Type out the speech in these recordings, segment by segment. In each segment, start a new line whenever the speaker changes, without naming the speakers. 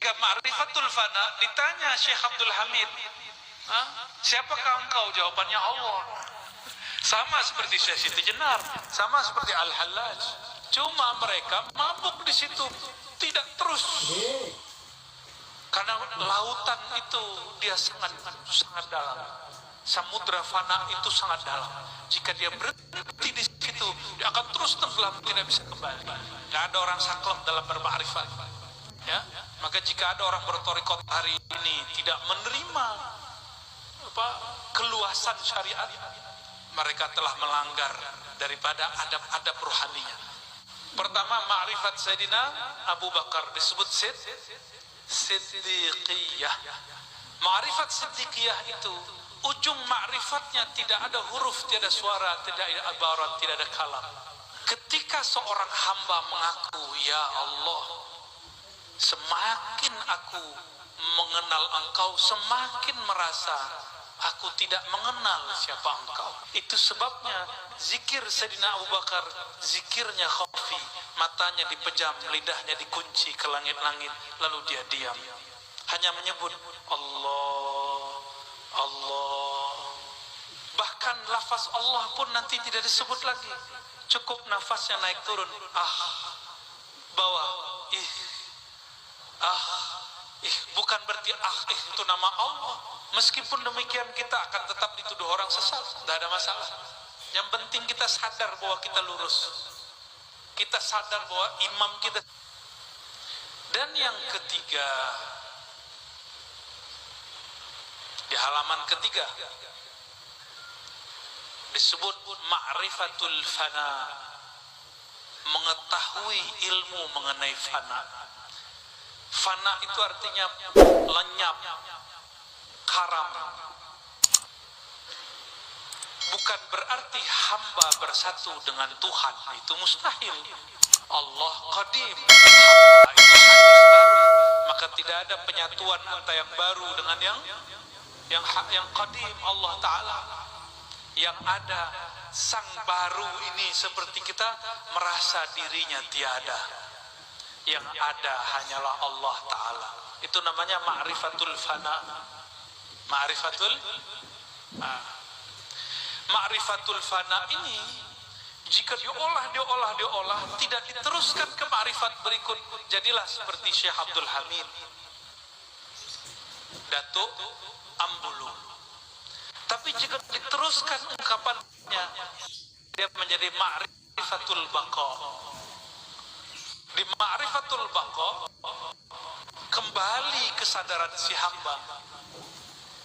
ketika ma'rifatul fana ditanya Syekh Abdul Hamid, siapakah engkau? Jawabannya Allah. Sama seperti Syekh Siti Jenar, sama seperti Al-Hallaj. Cuma mereka mabuk di situ, tidak terus. Karena lautan itu dia sangat dalam. Samudra fana itu sangat dalam. Jika dia berhenti di situ, dia akan terus tenggelam, tidak bisa kembali. Tidak ada orang saklek dalam bermakrifat. Ya, maka jika ada orang bertorikot hari ini tidak menerima keluasan syariat, mereka telah melanggar daripada adab-adab rohaninya. Pertama, ma'rifat Sayyidina Abu Bakar disebut Siddiqiyah. Ma'rifat Siddiqiyah itu ujung ma'rifatnya tidak ada huruf, tidak ada suara, tidak ada ibarat, tidak ada kalam. Ketika seorang hamba mengaku, ya Allah, semakin aku mengenal engkau, semakin merasa aku tidak mengenal siapa engkau. Itu sebabnya zikir Sayyidina Abu Bakar, zikirnya khafi, matanya dipejam, lidahnya dikunci ke langit-langit, lalu dia diam. Hanya menyebut Allah, Allah. Bahkan lafaz Allah pun nanti tidak disebut lagi. Cukup nafasnya naik turun. Bawah. Bukan berarti itu nama Allah. Meskipun demikian kita akan tetap dituduh orang sesat. Tidak ada masalah. Yang penting kita sadar bahwa kita lurus. Kita sadar bahwa imam kita. Dan yang ketiga, di halaman ketiga disebut ma'rifatul fana, mengetahui ilmu mengenai fana. Fana itu artinya lenyap, karam. Bukan berarti hamba bersatu dengan Tuhan, itu mustahil. Allah qadim, hamba itu hadis baru, maka tidak ada penyatuan antara yang baru dengan yang qadim, Allah Ta'ala. Yang ada sang baru ini seperti kita merasa dirinya tiada. Yang ada hanyalah Allah Ta'ala. Itu namanya ma'rifatul fana. Ma'rifatul fana ini jika diolah tidak diteruskan ke ma'rifat berikut, jadilah seperti Syekh Abdul Hamid, Datuk Ambulu. Tapi jika diteruskan ungkapannya, dia menjadi ma'rifatul baqa. Di ma'rifatul baqa kembali kesadaran si hamba.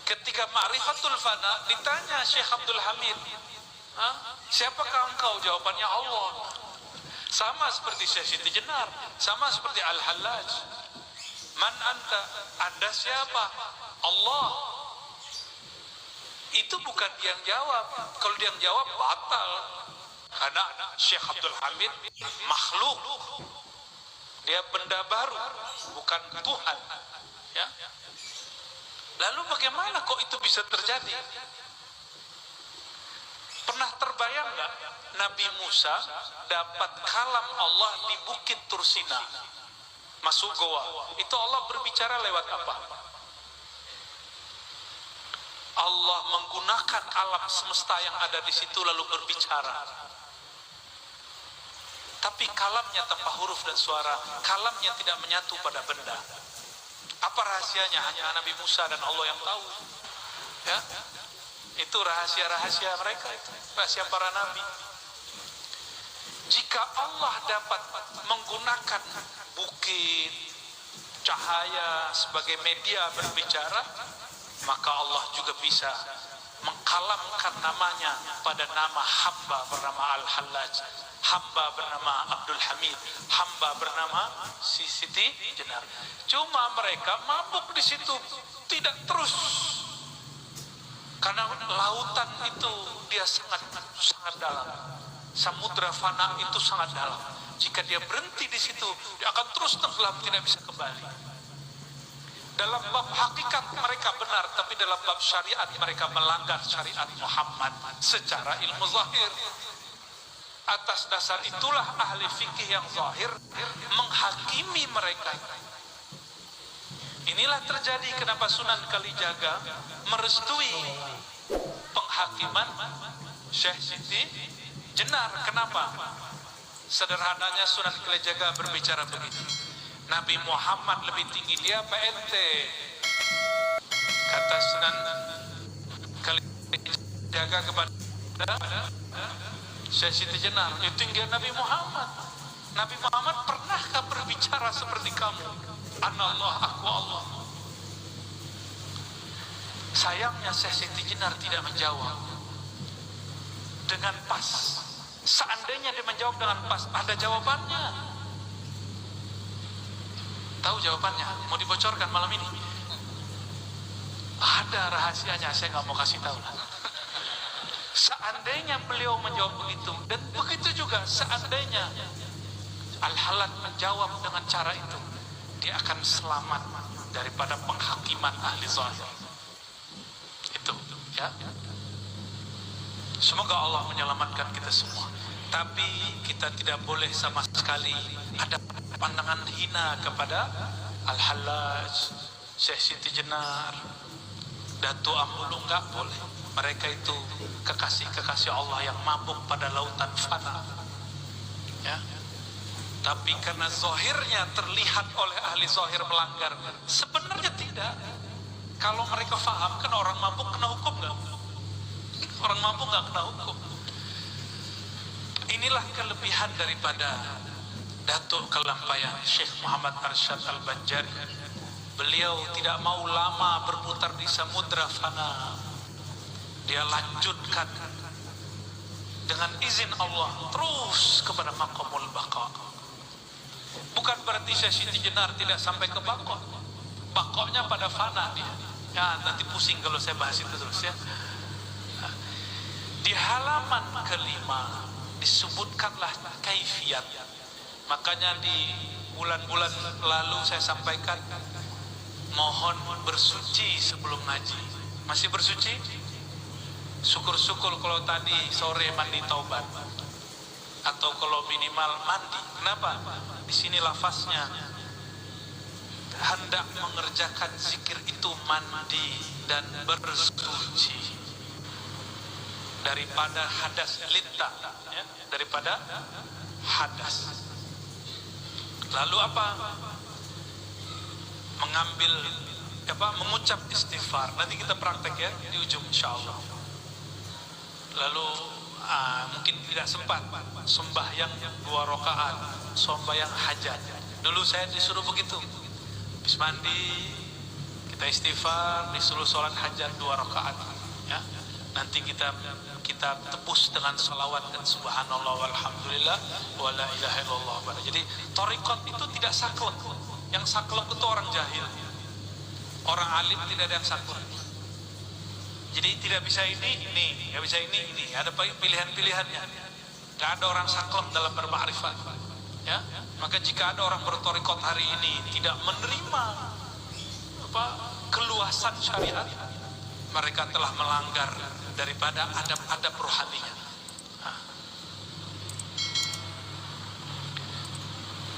Ketika ma'rifatul fana ditanya Syekh Abdul Hamid, siapakah engkau? Jawabannya Allah. Sama seperti Syekh Siti Jenar, sama seperti Al-Hallaj. Man anta? Anda siapa? Allah. Itu bukan dia yang jawab. Kalau dia yang jawab batal. Karena Syekh Abdul Hamid makhluk. Dia benda baru, bukan Tuhan. Ya. Lalu bagaimana kok itu bisa terjadi? Pernah terbayang nggak Nabi Musa dapat kalam Allah di Bukit Tursina, masuk goa? Itu Allah berbicara lewat apa? Allah menggunakan alam semesta yang ada di situ lalu berbicara. Tapi kalamnya tanpa huruf dan suara, kalamnya tidak menyatu pada benda. Apa rahasianya? Hanya Nabi Musa dan Allah yang tahu. Ya, itu rahasia-rahasia mereka, itu rahasia para nabi. Jika Allah dapat menggunakan bukit, cahaya sebagai media berbicara, maka Allah juga bisa mengkalamkan namanya pada nama hamba bernama Al-Hallaj, hamba bernama Abdul Hamid, hamba bernama Siti Jenar. Cuma mereka mabuk di situ, tidak terus. Karena lautan itu dia sangat dalam. Samudra fana itu sangat dalam. Jika dia berhenti di situ, dia akan terus tenggelam, tidak bisa kembali. Dalam bab hakikat mereka benar, tapi dalam bab syariat mereka melanggar syariat Muhammad secara ilmu zahir. Atas dasar itulah ahli fikih yang zahir menghakimi mereka. Inilah terjadi kenapa Sunan Kalijaga merestui penghakiman Syekh Siti Jenar. Kenapa? Sederhananya Sunan Kalijaga berbicara begini, Nabi Muhammad lebih tinggi dia apa ente? Kata Sunan Kalijaga kepada Syekh Siti Jenar, itu tinggi Nabi Muhammad. Nabi Muhammad pernahkah berbicara seperti kamu? Anallah, aku Allah. Sayangnya Syekh Siti Jenar tidak menjawab dengan pas. Seandainya dia menjawab dengan pas, ada jawabannya. Tahu jawabannya? Mau dibocorkan malam ini? Ada rahasianya, saya nggak mau kasih tahu lah. Seandainya beliau menjawab begitu, dan begitu juga seandainya Al-Halad menjawab dengan cara itu, dia akan selamat daripada penghakiman ahli zahir. Itu, ya. Semoga Allah menyelamatkan kita semua. Tapi kita tidak boleh sama sekali ada pandangan hina kepada Al-Hallaj, Syekh Siti Jenar, Datuk Ambulu, enggak boleh. Mereka itu kekasih-kekasih Allah yang mabuk pada lautan fana, ya. Tapi karena zahirnya terlihat oleh ahli zahir melanggar, sebenarnya tidak. Kalau mereka faham, kan orang mabuk kena hukum nggak? Orang mabuk nggak kena hukum. Inilah kelebihan daripada Datuk Kelampayan Syekh Muhammad Arsyad Al-Banjari. Beliau tidak mau lama berputar di samudra fana. Dia lanjutkan dengan izin Allah terus kepada maqamul baqa. Bukan berarti Syekh Siti Jenar tidak sampai ke baqa. Baqanya pada fana dia. Ya, nanti pusing kalau saya bahas itu terus, ya. Di halaman kelima disebutkanlah kaifiyat. Makanya di bulan-bulan lalu saya sampaikan, mohon bersuci sebelum ngaji. Masih bersuci? Syukur-syukur kalau tadi sore mandi taubat, atau kalau minimal mandi. Kenapa? Di sini lafaznya hendak mengerjakan zikir itu mandi dan bersuci daripada hadas lita, ya, daripada hadas. Lalu apa? Mengucap istighfar. Nanti kita praktek, ya, di ujung insyaallah. Lalu mungkin tidak sempat sembahyang 2 rakaat, sembahyang hajat. Dulu saya disuruh begitu. Habis mandi kita istighfar, disuruh sholat hajat 2 rakaat, ya. Nanti kita tebus dengan salawat dan subhanallah walhamdulillah wala ilaha illallah. Jadi thariqat itu tidak saklek. Yang saklek itu orang jahil. Orang alim tidak ada yang saklek. Jadi tidak bisa ini, nggak bisa ini. Ada pilihan-pilihannya. Tidak ada orang saklek dalam bermakrifat, ya. Maka jika ada orang berthariqat hari ini tidak menerima keluasan syariat, mereka telah melanggar daripada adab-adab rohaninya.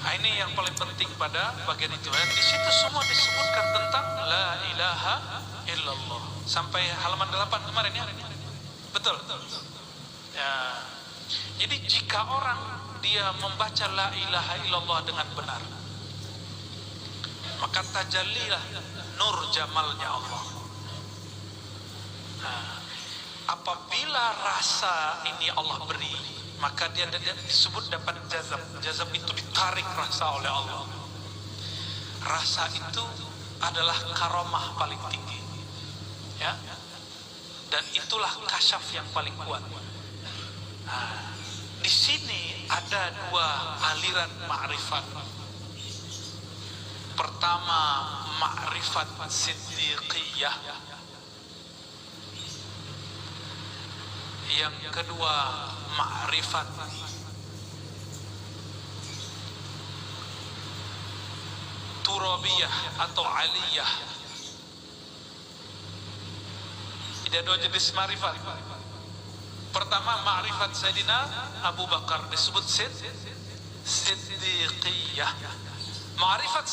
Nah, ini yang paling penting pada bagian itu. Dan di situ semua disebutkan tentang la ilaha illallah sampai halaman 8 kemarin, ya. Betul. Ya. Jadi jika orang dia membaca la ilaha illallah dengan benar, maka tajallilah nur jamalnya Allah. Nah, apabila rasa ini Allah beri, maka dia disebut dapat jazab. Jazab itu ditarik rasa oleh Allah. Rasa itu adalah karamah paling tinggi, ya. Dan itulah kasyaf yang paling kuat. Nah, di sini ada 2 aliran ma'rifat. Pertama, ma'rifat siddiqiyah. Yang kedua, ma'rifat turabiyah atau aliyah. Ada 2 jenis ma'rifat. Pertama, ma'rifat Sayyidina Abu Bakar disebut siddiqiyah. Ma'rifat